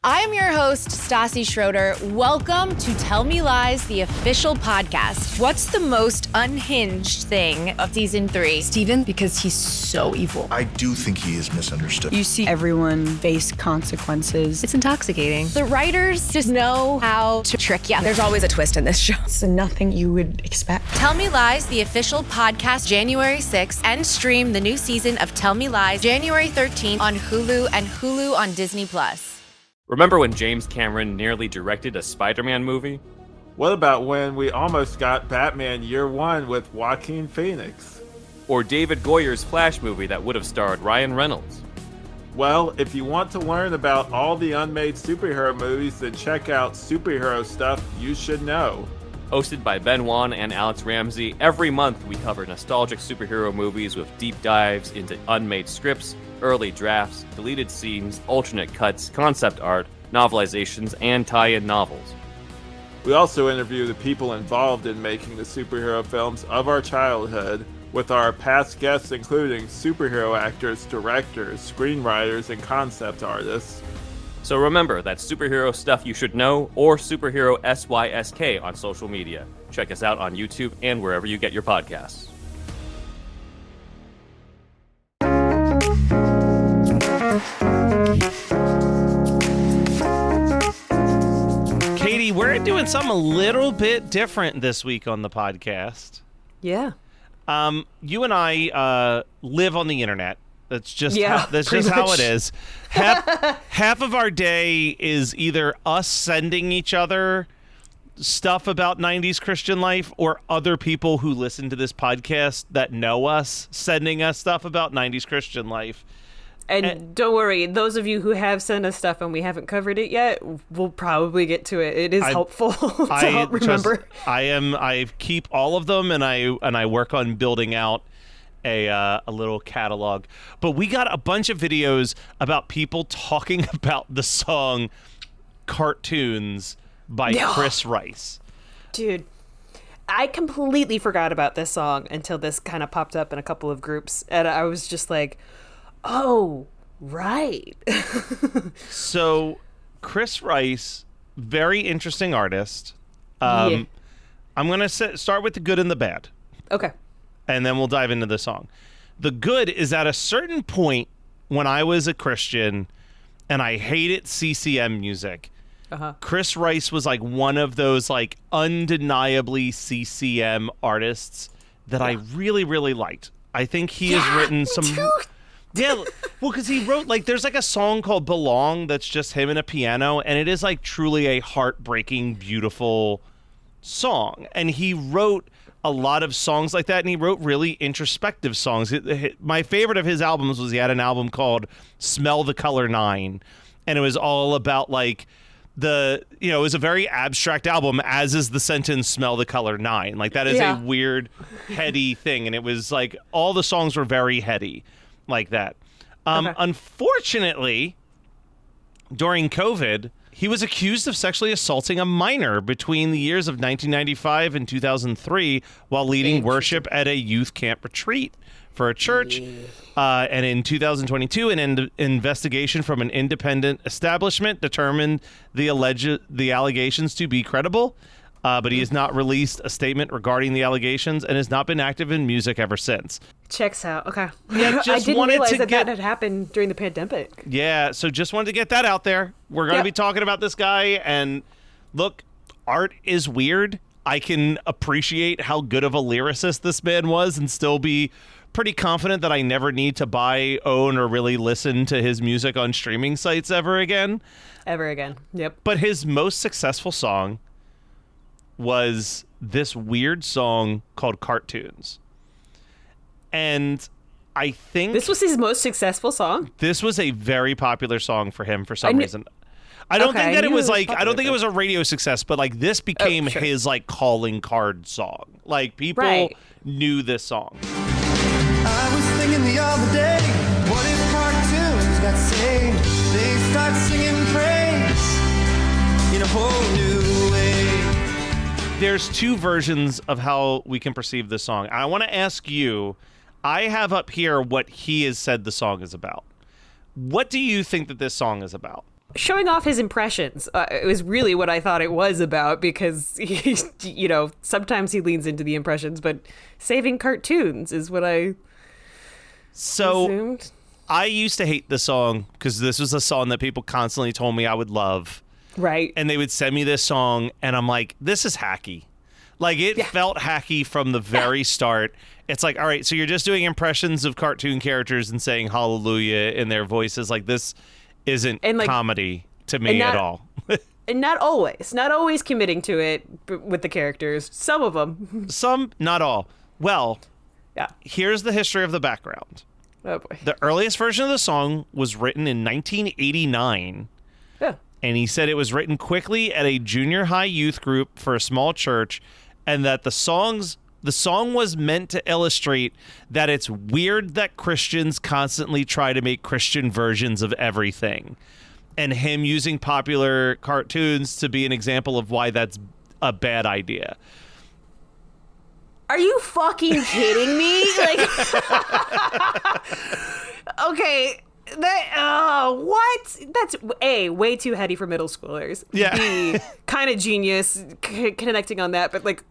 I'm your host, Stassi Schroeder. Welcome to Tell Me Lies, the official podcast. What's the most unhinged thing of season 3? Steven, because he's so evil. I do think he is misunderstood. You see everyone face consequences. It's intoxicating. The writers just know how to trick you. There's always a twist in this show. It's nothing you would expect. Tell Me Lies, the official podcast, January 6th, and stream the new season of Tell Me Lies, January 13th on Hulu and Hulu on Disney+. Remember when James Cameron nearly directed a Spider-Man movie? What about when we almost got Batman Year One with Joaquin Phoenix? Or David Goyer's Flash movie that would have starred Ryan Reynolds? Well, if you want to learn about all the unmade superhero movies, then check out Superhero Stuff You Should Know. Hosted by Ben Wan and Alex Ramsey, every month we cover nostalgic superhero movies with deep dives into unmade scripts, early drafts, deleted scenes, alternate cuts, concept art, novelizations, and tie-in novels. We also interview the people involved in making the superhero films of our childhood, with our past guests including superhero actors, directors, screenwriters, and concept artists. So remember, that's Superhero Stuff You Should Know, or Superhero SYSK on social media. Check us out on YouTube and wherever you get your podcasts. Katie, we're doing something a little bit different this week on the podcast. Yeah. You and I live on the internet. That's just how it is. Half of our day is either us sending each other stuff about 90s Christian life, or other people who listen to this podcast that know us sending us stuff about 90s Christian life. And don't worry, those of you who have sent us stuff and we haven't covered it yet, we'll probably get to it. It is helpful to help remember. I keep all of them, and I work on building out a little catalog. But we got a bunch of videos about people talking about the song Cartoons by Chris Rice. Dude, I completely forgot about this song until this kind of popped up in a couple of groups, and I was just like, oh, right. So, Chris Rice, very interesting artist. I'm going to start with the good and the bad. Okay. And then we'll dive into the song. The good is at a certain point when I was a Christian and I hated CCM music, Chris Rice was like one of those like undeniably CCM artists that I really, really liked. I think he has written some... Yeah, well, because he wrote, like, there's like a song called Belong that's just him and a piano, and it is like truly a heartbreaking, beautiful song. And he wrote a lot of songs like that, and he wrote really introspective songs. My favorite of his albums was he had an album called Smell the Color 9, and it was all about like it was a very abstract album, as is the sentence Smell the Color 9. Like, that is a weird, heady thing, and it was like all the songs were very heady like that. Unfortunately, during COVID, he was accused of sexually assaulting a minor between the years of 1995 and 2003 while leading worship at a youth camp retreat for a church. And in 2022, an investigation from an independent establishment determined the allegations to be credible. But he has not released a statement regarding the allegations and has not been active in music ever since. Checks out. Okay. Yeah, I didn't realize that had happened during the pandemic. Yeah, so just wanted to get that out there. We're going to be talking about this guy, and look, art is weird. I can appreciate how good of a lyricist this man was and still be pretty confident that I never need to buy, own, or really listen to his music on streaming sites ever again. Ever again. Yep. But his most successful song was this weird song called Cartoons. And I think this was his most successful song. This was a very popular song for him for some reason. I don't think that it was like, I don't think it was a radio success, but like this became his like calling card song. Like people knew this song. I was thinking the other day, what if cartoons got saved? They start singing praise in a whole new way. There's two versions of how we can perceive this song. I want to ask you, I have up here what he has said the song is about. What do you think that this song is about? showing off his impressions. It was really what I thought it was about, because he, sometimes he leans into the impressions, but saving cartoons is what I assumed. I used to hate the song because this was a song that people constantly told me I would love. Right. And they would send me this song, and I'm like, this is hacky. Like, it felt hacky from the very start. It's like, all right, so you're just doing impressions of cartoon characters and saying hallelujah in their voices. Like, this isn't comedy to me at all. And not always committing to it with the characters. Some of them. Some, not all. Well, here's the history of the background. Oh, boy. The earliest version of the song was written in 1989. Yeah. And he said it was written quickly at a junior high youth group for a small church, and that the song was meant to illustrate that it's weird that Christians constantly try to make Christian versions of everything. And him using popular cartoons to be an example of why that's a bad idea. Are you fucking kidding me? Like, okay, what? That's A, way too heady for middle schoolers. Yeah. B, kind of genius connecting on that, but like,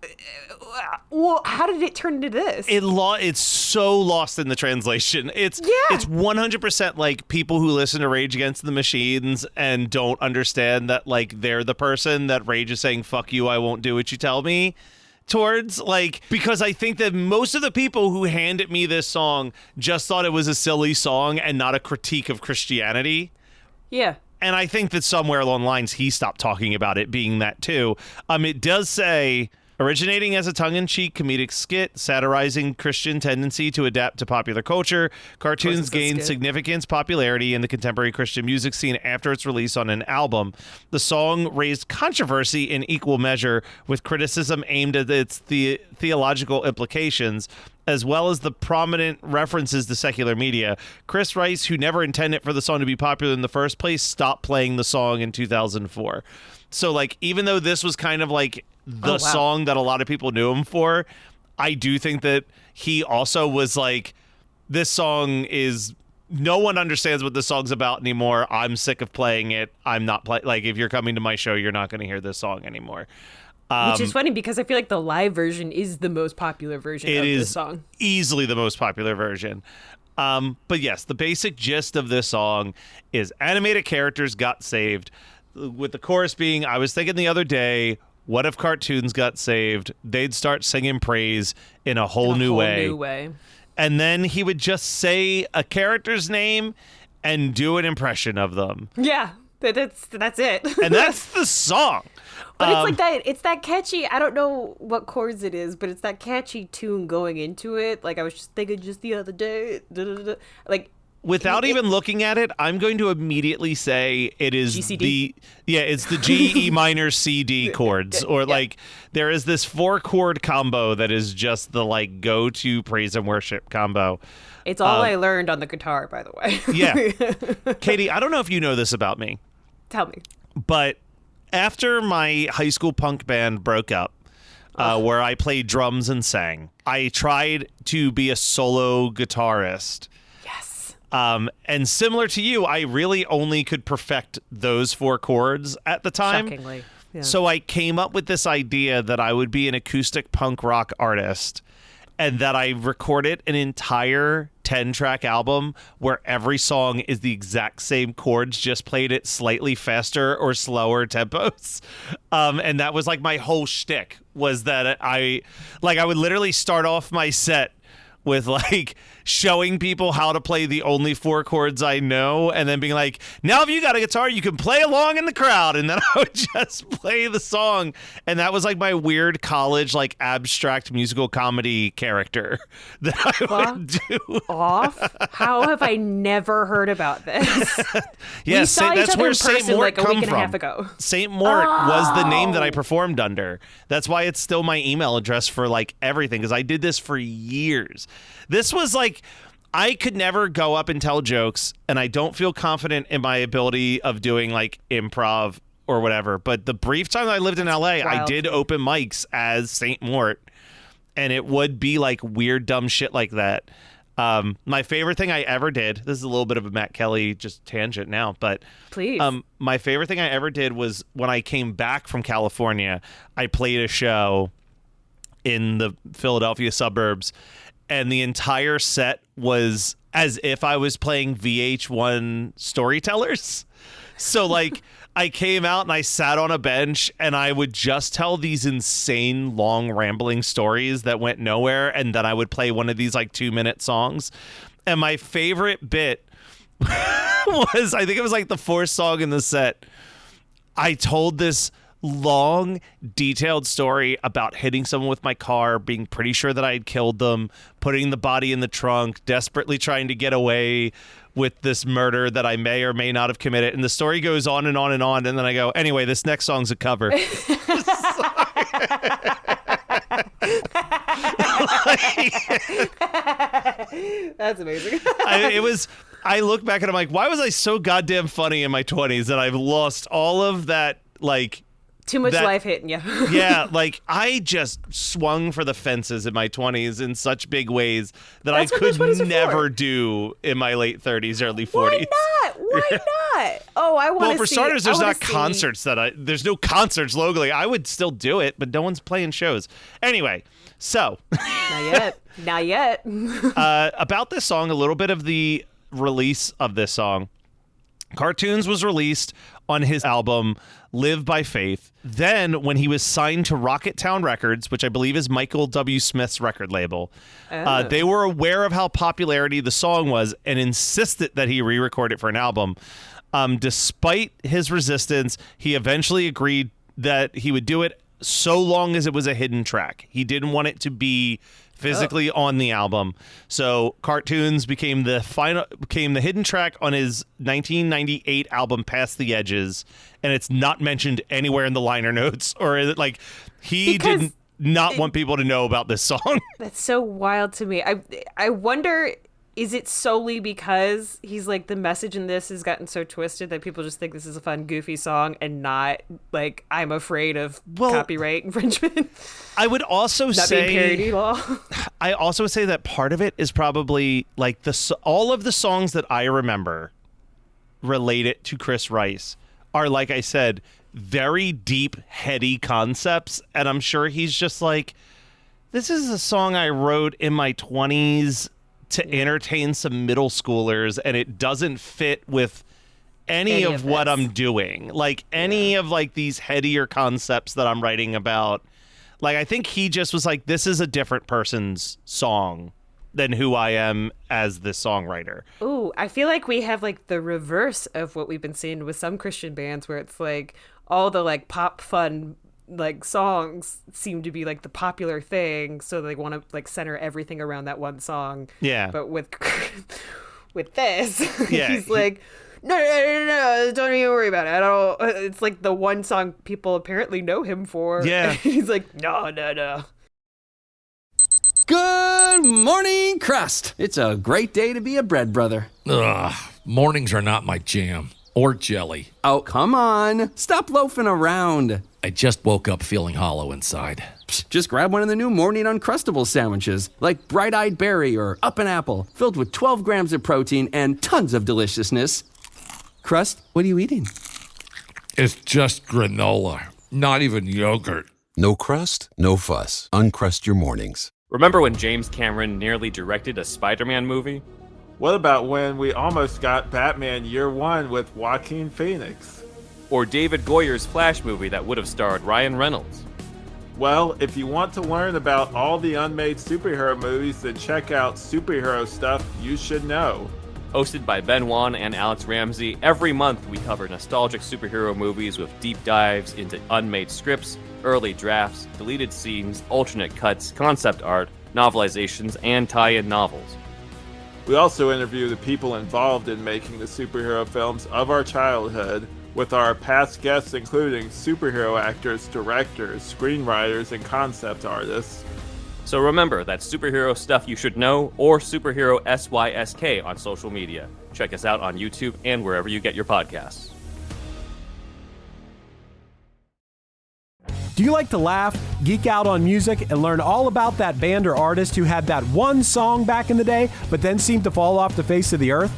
well, how did it turn into this? It's so lost in the translation. It's 100% like people who listen to Rage Against the Machines and don't understand that, like, they're the person that Rage is saying, fuck you, I won't do what you tell me towards. Like, because I think that most of the people who handed me this song just thought it was a silly song and not a critique of Christianity. Yeah. And I think that somewhere along the lines he stopped talking about it being that too. It does say, originating as a tongue-in-cheek comedic skit satirizing Christian tendency to adapt to popular culture, cartoons gained significant popularity in the contemporary Christian music scene after its release on an album. The song raised controversy in equal measure, with criticism aimed at its theological implications, as well as the prominent references to secular media. Chris Rice, who never intended for the song to be popular in the first place, stopped playing the song in 2004. So, like, even though this was kind of like the song that a lot of people knew him for, I do think that he also was like, this song is, no one understands what this song's about anymore. I'm sick of playing it. I'm not like, if you're coming to my show, you're not going to hear this song anymore. Which is funny, because I feel like the live version is the most popular version of this song. It is easily the most popular version. But yes, the basic gist of this song is animated characters got saved, with the chorus being, I was thinking the other day, what if cartoons got saved? They'd start singing praise in a whole new way. And then he would just say a character's name and do an impression of them. Yeah, that's it. And that's the song. But it's like that. It's that catchy. I don't know what chords it is, but it's that catchy tune going into it. Like, I was just thinking just the other day. Like, without even looking at it, I'm going to immediately say it is GCD? it's the G, E minor, C, D chords. Or like, there is this 4-chord combo that is just the like go-to praise and worship combo. It's all I learned on the guitar, by the way. Yeah. Katie, I don't know if you know this about me. Tell me. But after my high school punk band broke up, where I played drums and sang, I tried to be a solo guitarist. And similar to you, I really only could perfect those 4 chords at the time. Shockingly. Yeah. So I came up with this idea that I would be an acoustic punk rock artist, and that I recorded an entire 10-track album where every song is the exact same chords, just played at slightly faster or slower tempos. And that was like my whole shtick, was that I would literally start off my set with like showing people how to play the only 4 chords I know, and then being like, now if you got a guitar, you can play along in the crowd. And then I would just play the song. And that was like my weird college, like abstract musical comedy character that I would do. How have I never heard about this? Yeah, that's where St. Mort like a come week and from. a half ago. St. Mort was the name that I performed under. That's why it's still my email address for like everything, because I did this for years. This was like, I could never go up and tell jokes, and I don't feel confident in my ability of doing like improv or whatever. But the brief time that I lived in LA, I did open mics as St. Mort, and it would be like weird, dumb shit like that. My favorite thing I ever did, this is a little bit of a Matt Kelly just tangent now, but Please. My favorite thing I ever did was when I came back from California, I played a show in the Philadelphia suburbs, and the entire set was as if I was playing VH1 storytellers. So like I came out and I sat on a bench and I would just tell these insane long rambling stories that went nowhere, and then I would play one of these like 2-minute songs. And my favorite bit was, I think it was like the fourth song in the set. I told this long, detailed story about hitting someone with my car, being pretty sure that I had killed them, putting the body in the trunk, desperately trying to get away with this murder that I may or may not have committed. And the story goes on and on and on. And then I go, anyway, this next song's a cover. That's amazing. I look back and I'm like, why was I so goddamn funny in my 20s that I've lost all of that, like, too much life hitting you. Yeah, like I just swung for the fences in my 20s in such big ways that I could never do in my late 30s, early 40s. Why not? Why not? Oh, I want to see. Well, for starters, there's not concerts there's no concerts locally. I would still do it, but no one's playing shows. Anyway, so. Not yet. About this song, a little bit of the release of this song. Cartoons was released on his album Live by Faith. Then when he was signed to Rocket Town Records, which I believe is Michael W. Smith's record label, they were aware of how popularity the song was and insisted that he re-record it for an album. Despite his resistance, he eventually agreed that he would do it so long as it was a hidden track. He didn't want it to be physically on the album. So Cartoons became the hidden track on his 1998 album Past the Edges, and it's not mentioned anywhere in the liner notes, or like he did not want people to know about this song. That's so wild to me. I wonder, is it solely because he's like, the message in this has gotten so twisted that people just think this is a fun, goofy song and not like, I'm afraid of copyright infringement? I would also say being parody law. I also would say that part of it is probably like all of the songs that I remember related to Chris Rice are, like I said, very deep, heady concepts. And I'm sure he's just like, this is a song I wrote in my 20s to entertain some middle schoolers, and it doesn't fit with any of what I'm doing. Like any of like these headier concepts that I'm writing about. Like, I think he just was like, this is a different person's song than who I am as the songwriter. Ooh, I feel like we have like the reverse of what we've been seeing with some Christian bands, where it's like all the like pop fun like songs seem to be like the popular thing, so they want to like center everything around that one song. Yeah. But with this, yeah, he's like, no, don't even worry about it. I don't. It's like the one song people apparently know him for. Yeah. And he's like, no. Good morning, Crust. It's a great day to be a bread brother. Ugh, mornings are not my jam. Or jelly. Oh, come on. Stop loafing around. I just woke up feeling hollow inside. Psst, just grab one of the new Morning Uncrustables sandwiches, like Bright-Eyed Berry or Up an Apple, filled with 12 grams of protein and tons of deliciousness. Crust, what are you eating? It's just granola, not even yogurt. No crust, no fuss. Uncrust your mornings. Remember when James Cameron nearly directed a Spider-Man movie? What about when we almost got Batman Year One with Joaquin Phoenix? Or David Goyer's Flash movie that would have starred Ryan Reynolds? Well, if you want to learn about all the unmade superhero movies, then check out Superhero Stuff You Should Know. Hosted by Ben Wan and Alex Ramsey, every month we cover nostalgic superhero movies with deep dives into unmade scripts, early drafts, deleted scenes, alternate cuts, concept art, novelizations, and tie-in novels. We also interview the people involved in making the superhero films of our childhood, with our past guests including superhero actors, directors, screenwriters, and concept artists. So remember, that's Superhero Stuff You Should Know, or Superhero SYSK on social media. Check us out on YouTube and wherever you get your podcasts. Do you like to laugh, geek out on music, and learn all about that band or artist who had that one song back in the day, but then seemed to fall off the face of the earth?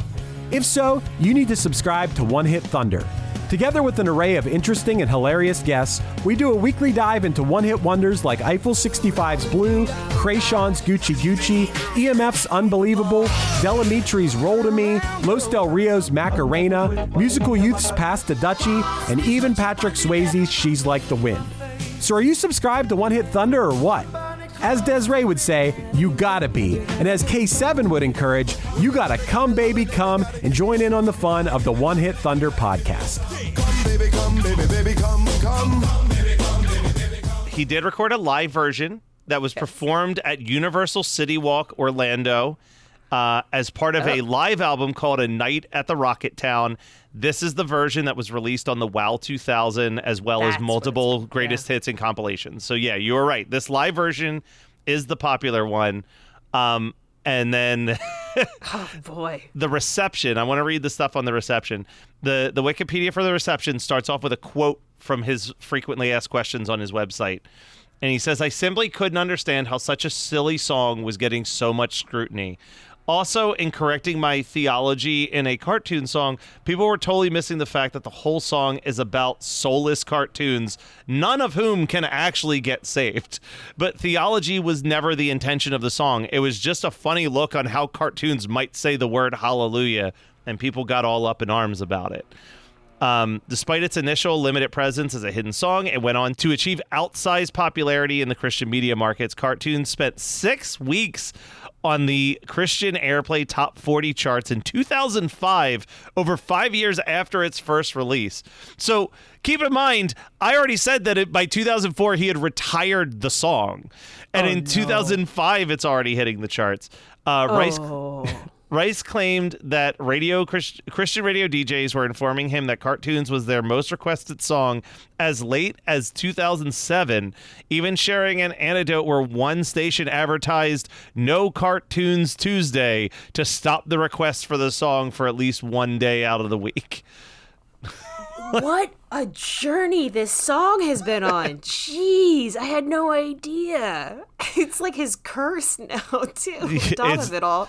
If so, you need to subscribe to One Hit Thunder. Together with an array of interesting and hilarious guests, we do a weekly dive into one-hit wonders like Eiffel 65's Blue, Krayshawn's Gucci Gucci, EMF's Unbelievable, Delamitri's Roll to Me, Los Del Rio's Macarena, Musical Youth's Pass to Dutchie, and even Patrick Swayze's She's Like the Wind. So are you subscribed to One Hit Thunder or what? As Desiree would say, you gotta be. And as K7 would encourage, you gotta come, baby, come and join in on the fun of the One Hit Thunder podcast. Come, baby, come, baby, baby, come, come. He did record a live version that was performed at Universal City Walk, Orlando, as part of a live album called A Night at the Rocket Town. This is the version that was released on the WOW 2000, as well as multiple greatest hits and compilations. So yeah, you were right. This live version is the popular one. And then oh boy, the reception. I want to read the stuff on the reception. The Wikipedia for the reception starts off with a quote from his frequently asked questions on his website. And he says, "I simply couldn't understand how such a silly song was getting so much scrutiny. Also, in correcting my theology in a cartoon song, people were totally missing the fact that the whole song is about soulless cartoons, none of whom can actually get saved. But theology was never the intention of the song. It was just a funny look on how cartoons might say the word hallelujah, and people got all up in arms about it." Despite its initial limited presence as a hidden song, it went on to achieve outsized popularity in the Christian media markets. Cartoons spent 6 weeks on the Christian Airplay Top 40 charts in 2005, over 5 years after its first release. So keep in mind, I already said that by 2004 he had retired the song, and in 2005 it's already hitting the charts. Rice claimed that Christian radio DJs were informing him that Cartoons was their most requested song as late as 2007, even sharing an anecdote where one station advertised "No Cartoons Tuesday" to stop the request for the song for at least one day out of the week. What a journey this song has been on. Jeez, I had no idea. It's like his curse now, too, on top of it all.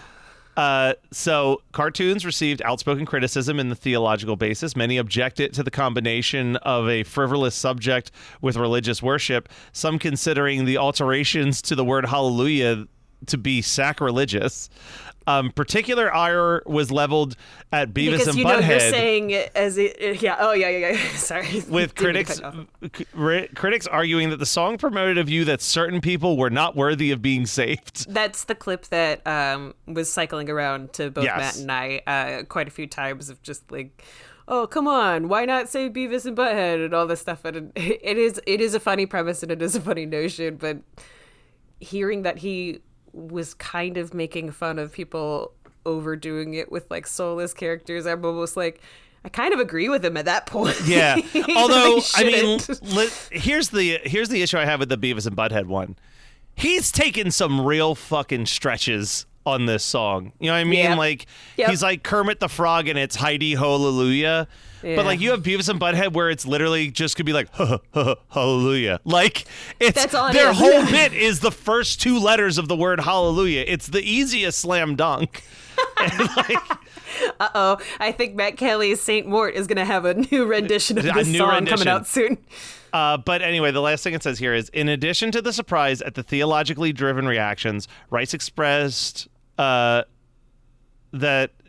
So Cartoons received outspoken criticism in the theological basis. Many objected to the combination of a frivolous subject with religious worship, some considering the alterations to the word hallelujah to be sacrilegious. Particular ire was leveled at Beavis and Butthead. Because you're saying it as it, yeah. Sorry. With critics arguing that the song promoted a view that certain people were not worthy of being saved. That's the clip that was cycling around to both Matt and I quite a few times of just like, oh, come on, why not say Beavis and Butthead and all this stuff? And it is a funny premise and it is a funny notion, but hearing that he was kind of making fun of people overdoing it with like soulless characters, I'm almost like, I kind of agree with him at that point. Yeah. Although, I mean, here's the issue I have with the Beavis and Butthead one. He's taken some real fucking stretches on this song. You know what I mean? Yep. Like, he's like Kermit the Frog and it's Heidi Hallelujah. Yeah. But like you have Beavis and Butthead where it's literally just could be like hallelujah. Like it's their whole bit is the first 2 letters of the word hallelujah. It's the easiest slam dunk. And like, I think Matt Kelly's Saint Mort is gonna have a new rendition of this song coming out soon. But anyway, the last thing it says here is, in addition to the surprise at the theologically driven reactions, Rice expressed that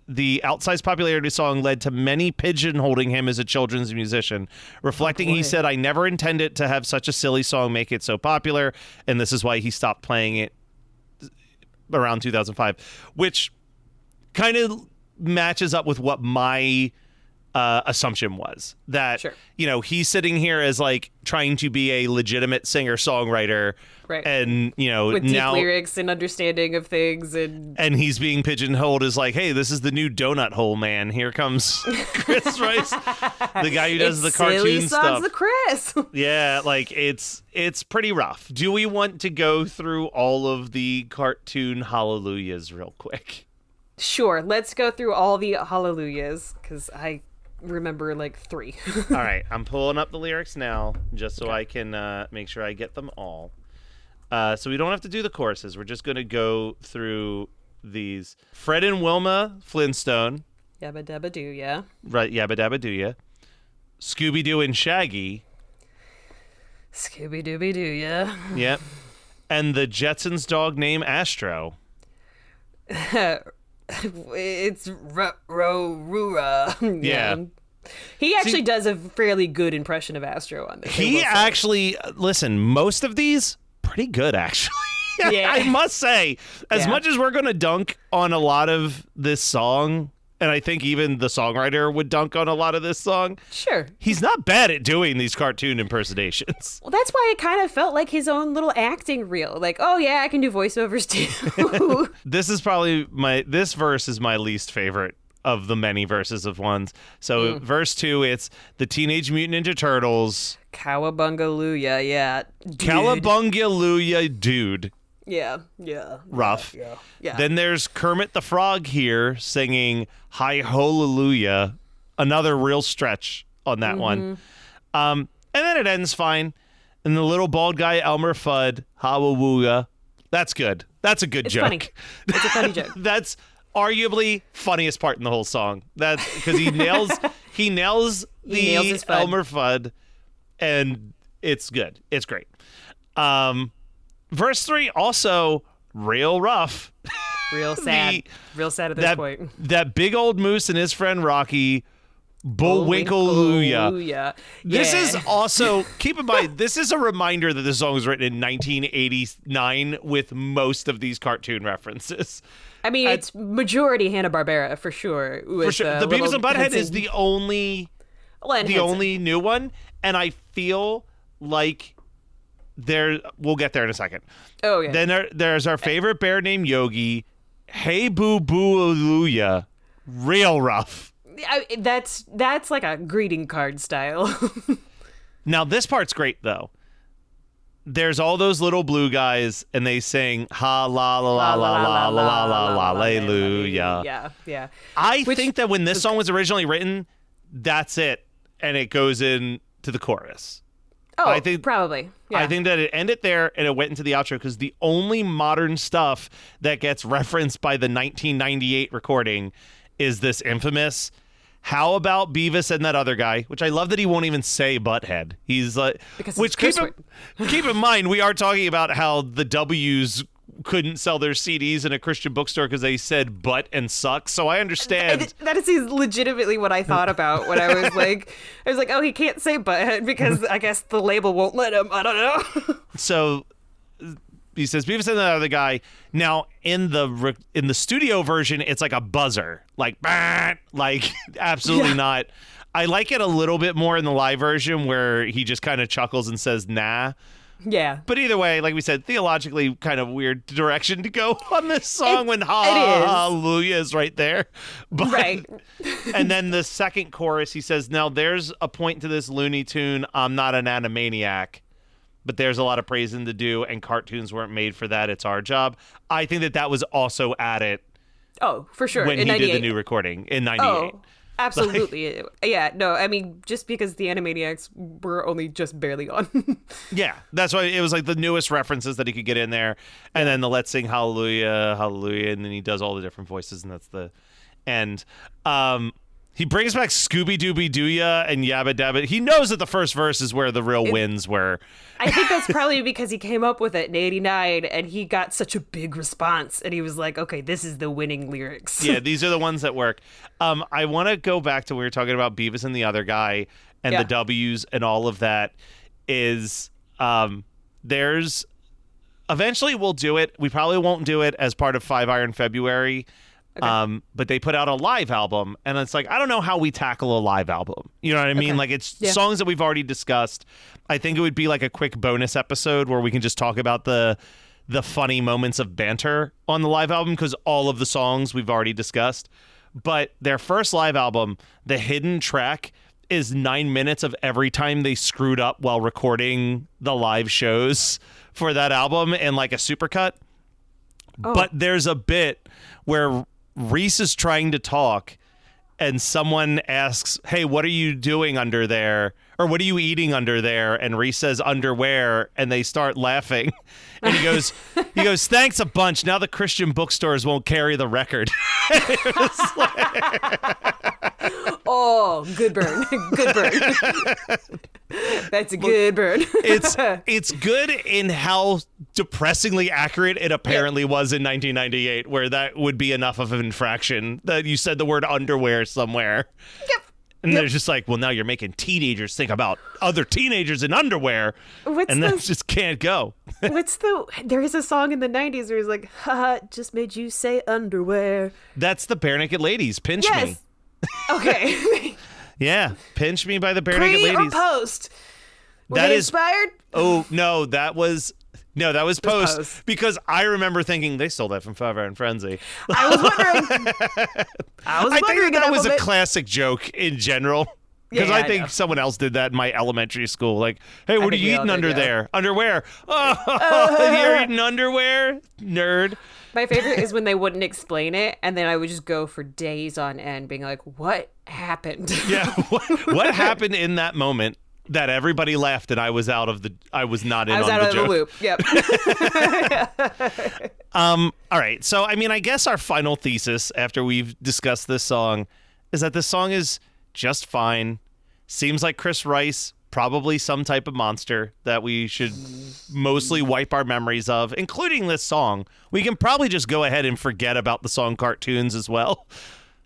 the outsized popularity of the song led to many pigeonholing him as a children's musician. Reflecting, he said, "I never intended to have such a silly song make it so popular," and this is why he stopped playing it around 2005, which kind of matches up with what my assumption was, that you know, he's sitting here as like trying to be a legitimate singer-songwriter, right? And you know, with now deep lyrics and understanding of things, and he's being pigeonholed as like, hey, this is the new donut hole man. Here comes Chris Rice, the guy who does the cartoon silly stuff. songs of Chris. Yeah, like it's pretty rough. Do we want to go through all of the cartoon hallelujahs real quick? Sure, let's go through all the hallelujahs, because I remember like 3. All right, I'm pulling up the lyrics now just so I can make sure I get them all. So we don't have to do the choruses. We're just going to go through these. Fred and Wilma Flintstone. Yabba dabba doo, yeah. Right, yabba dabba doo, yeah. Scooby-Doo and Shaggy. Scooby Dooby Doo, yeah. Yep. And the Jetsons dog named Astro. It's Rura. Yeah. He actually does a fairly good impression of Astro on this. He actually, listen, most of these, pretty good, actually. Yeah. I must say, as much as we're going to dunk on a lot of this song, and I think even the songwriter would dunk on a lot of this song. Sure. He's not bad at doing these cartoon impersonations. Well, that's why it kind of felt like his own little acting reel. Like, oh yeah, I can do voiceovers too. This is probably this verse is my least favorite of the many verses of ones. So verse 2, it's the Teenage Mutant Ninja Turtles. Cowabungalooya, yeah. Cowabungalooya, dude. Yeah. Rough. Yeah. Then there's Kermit the Frog here singing Hi Hallelujah. Another real stretch on that one. And then it ends fine. And the little bald guy, Elmer Fudd, Hallelujah. That's good. That's a good It's joke. funny. It's a funny joke. That's arguably funniest part in the whole song. That's because he nails his Fudd. Elmer Fudd, and it's good. It's great. Verse 3 also real rough. Real sad. Real sad at this point. That big old moose and his friend Rocky, Bullwinkle-looya. Yeah. This is also, keep in mind, this is a reminder that this song was written in 1989 with most of these cartoon references. I mean, it's majority Hanna-Barbera for sure. For sure. The Beavis and Butthead is the only new one, and I feel like we'll get there in a second. Oh yeah. Then there's our favorite bear named Yogi. Hey boo boo Luya. Real rough. That's like a greeting card style. Now this part's great though. There's all those little blue guys and they sing ha la la la la la la la la hallelujah. Yeah. I think that when this song was originally written, that's it, and it goes in to the chorus. Oh, I think probably. Yeah. I think that it ended there and it went into the outro because the only modern stuff that gets referenced by the 1998 recording is this infamous "How about Beavis and that other guy?" Which I love that he won't even say butthead. He's like, which keep in mind we are talking about how the W's couldn't sell their CDs in a Christian bookstore because they said butt and suck. So I understand. That is legitimately what I thought about when I was like, oh, he can't say butthead because I guess the label won't let him. I don't know. So he says Beavis and the other guy. Now in the studio version, it's like a buzzer, like bah! Like absolutely not. I like it a little bit more in the live version where he just kind of chuckles and says nah. Yeah. But either way, like we said, theologically kind of weird direction to go on this song when hallelujah is right there. But, right. And then the second chorus, he says, now there's a point to this Looney Tune. I'm not an animaniac, but there's a lot of praising to do, and cartoons weren't made for that. It's our job. I think that was also added. Oh, for sure. When in he 98. did the new recording in 98. Oh. Absolutely. Yeah, no, I mean, just because the Animaniacs were only just barely on. Yeah, that's why it was like the newest references that he could get in there. And then the let's sing hallelujah, hallelujah, and then he does all the different voices, and that's the end. He brings back Scooby Dooby Dooya and Yabba Dabba. He knows that the first verse is where the real wins were. I think that's probably because he came up with it in 89 and he got such a big response and he was like, okay, this is the winning lyrics. Yeah, these are the ones that work. I want to go back to when we were talking about Beavis and the other guy and the W's and all of that is there's eventually we'll do it. We probably won't do it as part of 5 Iron February. Okay. But they put out a live album, and it's like, I don't know how we tackle a live album. You know what I mean? Okay. Like, it's songs that we've already discussed. I think it would be like a quick bonus episode where we can just talk about the funny moments of banter on the live album, because all of the songs we've already discussed. But their first live album, the hidden track is 9 minutes of every time they screwed up while recording the live shows for that album in like a supercut. Oh. But there's a bit where Reese is trying to talk and someone asks, "Hey, what are you doing under there?" Or what are you eating under there? And Reese says underwear, and they start laughing. And he goes, thanks a bunch. Now the Christian bookstores won't carry the record. Oh, good burn. Good burn. That's a good burn. It's good in how depressingly accurate it apparently was in 1998, where that would be enough of an infraction that you said the word underwear somewhere. Yep. And they're just like, well, now you're making teenagers think about other teenagers in underwear. That just can't go. There is a song in the 90s where he's like, haha, just made you say underwear. That's the Bare Naked Ladies. Pinch me. Okay. Yeah. Pinch me by the Bare Naked Ladies. Pre or post? Were That they is inspired? Oh, no, that was post. Because I remember thinking they stole that from Five Iron Frenzy. I was wondering. I think that was a classic joke in general. Because Yeah, I I think know. someone else did that in my elementary school. Like, hey, what are think you we all eating did, under yeah. there? Underwear. Oh, you're eating underwear? Nerd. My favorite is when they wouldn't explain it, and then I would just go for days on end being like, what happened? Yeah. What happened in that moment that everybody laughed and I was not in I was on out the of joke? the loop. Yep. All right. So, I mean, I guess our final thesis after we've discussed this song is that this song is just fine. Seems like Chris Rice, probably some type of monster that we should mostly wipe our memories of, including this song. We can probably just go ahead and forget about the song Cartoons as well.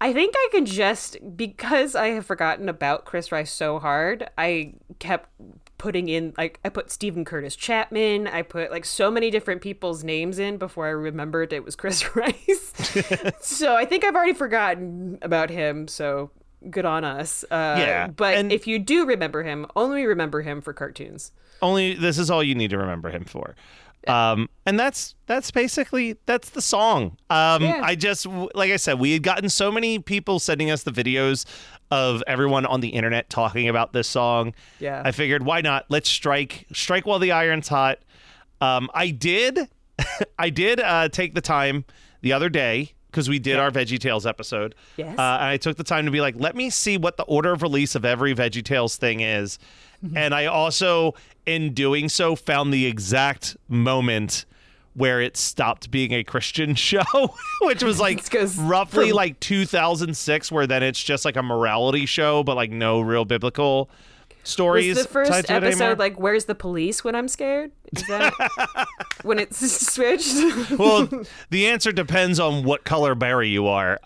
I think I can just, because I have forgotten about Chris Rice so hard, I kept putting in, like, I put Stephen Curtis Chapman, I put, like, so many different people's names in before I remembered it was Chris Rice. So I think I've already forgotten about him, so good on us. Yeah. But if you do remember him, only remember him for Cartoons. This is all you need to remember him for. And that's basically the song. I just, like I said, we had gotten so many people sending us the videos of everyone on the internet talking about this song. Yeah. I figured, why not? Let's strike while the iron's hot. I did take the time the other day, because we did our VeggieTales episode. Yes. And I took the time to be like, let me see what the order of release of every VeggieTales thing is. And I also, in doing so, found the exact moment where it stopped being a Christian show, which was like roughly like 2006, where then it's just like a morality show, but like no real biblical stories. Was the tied first to it anymore. episode like, where's the police when I'm scared? Is that when it's switched? Well, the answer depends on what color berry you are.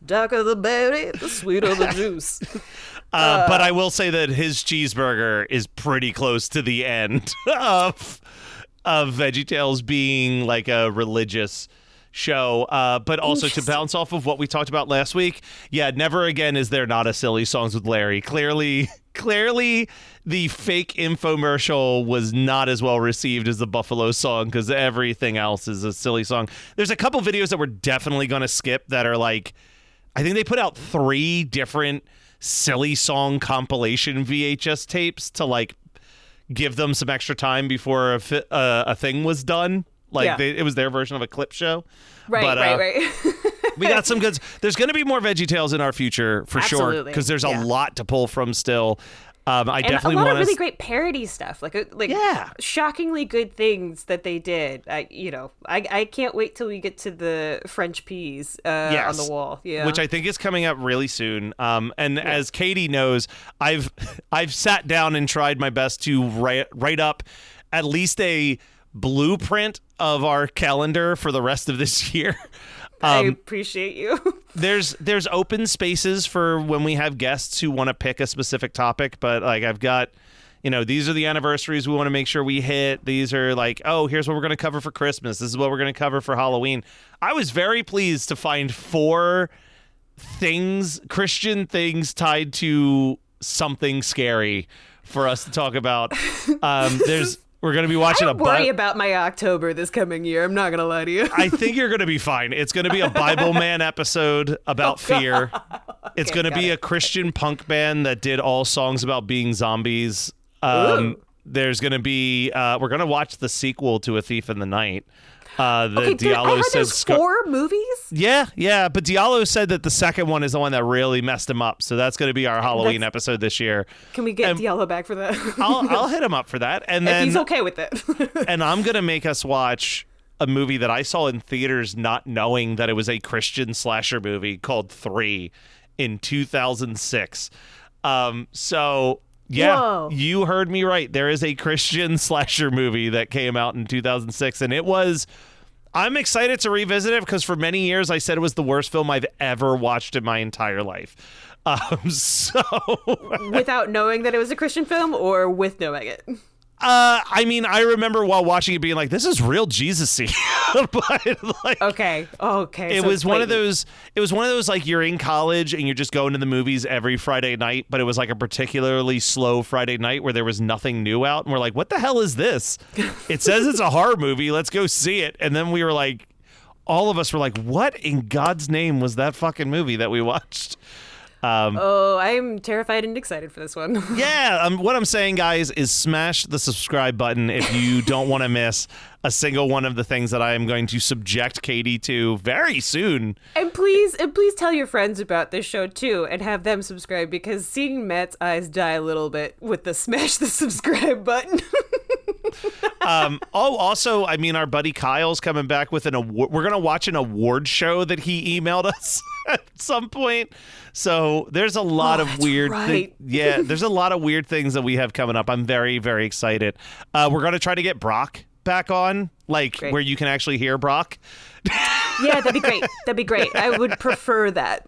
Darker the berry, the sweeter the juice. But I will say that his cheeseburger is pretty close to the end of VeggieTales being like a religious show. But also to bounce off of what we talked about last week, never again is there not a Silly Songs with Larry. Clearly the fake infomercial was not as well received as the Buffalo song, because everything else is a silly song. There's a couple videos that we're definitely going to skip that are like, I think they put out 3 different silly song compilation VHS tapes to like give them some extra time before a thing was done. Like it was their version of a clip show. Right. We got some goods. There's going to be more VeggieTales in our future for sure, because there's a lot to pull from still. I definitely want want of really great parody stuff, like shockingly good things that they did. I can't wait till we get to the French peas on the wall. Yeah, which I think is coming up really soon. As Katie knows, I've sat down and tried my best to write up at least a blueprint of our calendar for the rest of this year. I appreciate you. There's open spaces for when we have guests who want to pick a specific topic, but like I've got, these are the anniversaries we want to make sure we hit. These are like, oh, here's what we're going to cover for Christmas. This is what we're going to cover for Halloween. I was very pleased to find 4 Christian things tied to something scary for us to talk about. We're going to be watching I worry about my October this coming year. I'm not going to lie to you. I think you're going to be fine. It's going to be a Bible Man episode about fear. It's going to be a Christian punk band that did all songs about being zombies. There's going to be we're going to watch the sequel to A Thief in the Night. I heard there's 4 movies? Yeah, but Diallo said that the second one is the one that really messed him up. So that's going to be our Halloween episode this year. Can we get Diallo back for that? I'll hit him up for that. And then if he's okay with it. And I'm going to make us watch a movie that I saw in theaters not knowing that it was a Christian slasher movie called 3 in 2006. So... yeah, Whoa. You heard me right. There is a Christian slasher movie that came out in 2006, and I'm excited to revisit it because for many years I said it was the worst film I've ever watched in my entire life. Without knowing that it was a Christian film, or with knowing it? I mean, I remember while watching it being like, this is real Jesus-y. But like, okay. It was one of those like you're in college and you're just going to the movies every Friday night, but it was like a particularly slow Friday night where there was nothing new out. And we're like, what the hell is this? It says it's a horror movie. Let's go see it. And then we were like, all of us were like, what in God's name was that fucking movie that we watched? I'm terrified and excited for this one. What I'm saying, guys, is smash the subscribe button if you don't want to miss a single one of the things that I am going to subject Katie to very soon. And please tell your friends about this show too, and have them subscribe, because seeing Matt's eyes die a little bit with the smash the subscribe button. Also, I mean, our buddy Kyle's coming back with an award. We're going to watch an award show that he emailed us at some point. So there's a lot of weird there's a lot of weird things that we have coming up. I'm very, very excited. We're going to try to get Brock back on, where you can actually hear Brock. Yeah, that'd be great. I would prefer that.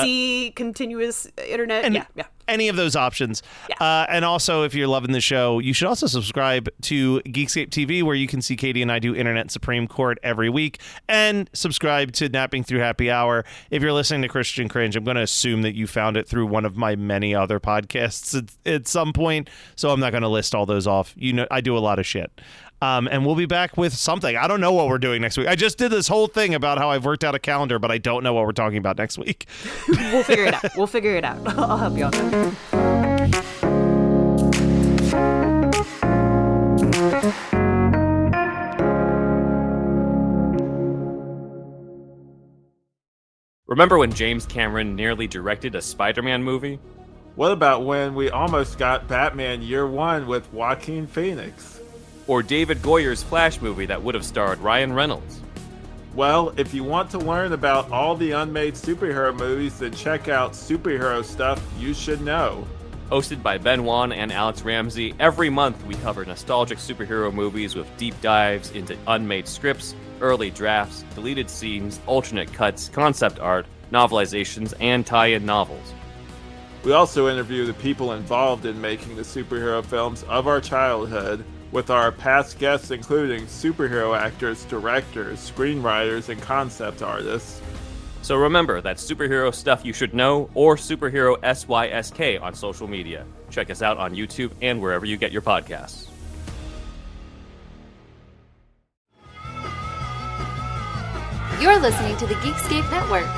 See, continuous internet. Yeah. Any of those options. Yeah. And also, if you're loving the show, you should also subscribe to Geekscape TV, where you can see Katie and I do Internet Supreme Court every week, and subscribe to Napping Through Happy Hour. If you're listening to Christian Cringe, I'm going to assume that you found it through one of my many other podcasts at some point, so I'm not going to list all those off. You know, I do a lot of shit. And we'll be back with something. I don't know what we're doing next week. I just did this whole thing about how I've worked out a calendar, but I don't know what we're talking about next week. We'll figure it out. I'll help you out. Remember when James Cameron nearly directed a Spider-Man movie? What about when we almost got Batman Year One with Joaquin Phoenix? Or David Goyer's Flash movie that would have starred Ryan Reynolds? Well, if you want to learn about all the unmade superhero movies, then check out Superhero Stuff You Should Know. Hosted by Ben Wan and Alex Ramsey, every month we cover nostalgic superhero movies with deep dives into unmade scripts, early drafts, deleted scenes, alternate cuts, concept art, novelizations, and tie-in novels. We also interview the people involved in making the superhero films of our childhood, with our past guests including superhero actors, directors, screenwriters, and concept artists. So remember, that's Superhero Stuff You Should Know, or Superhero SYSK on social media. Check us out on YouTube and wherever you get your podcasts. You're listening to the Geekscape Network.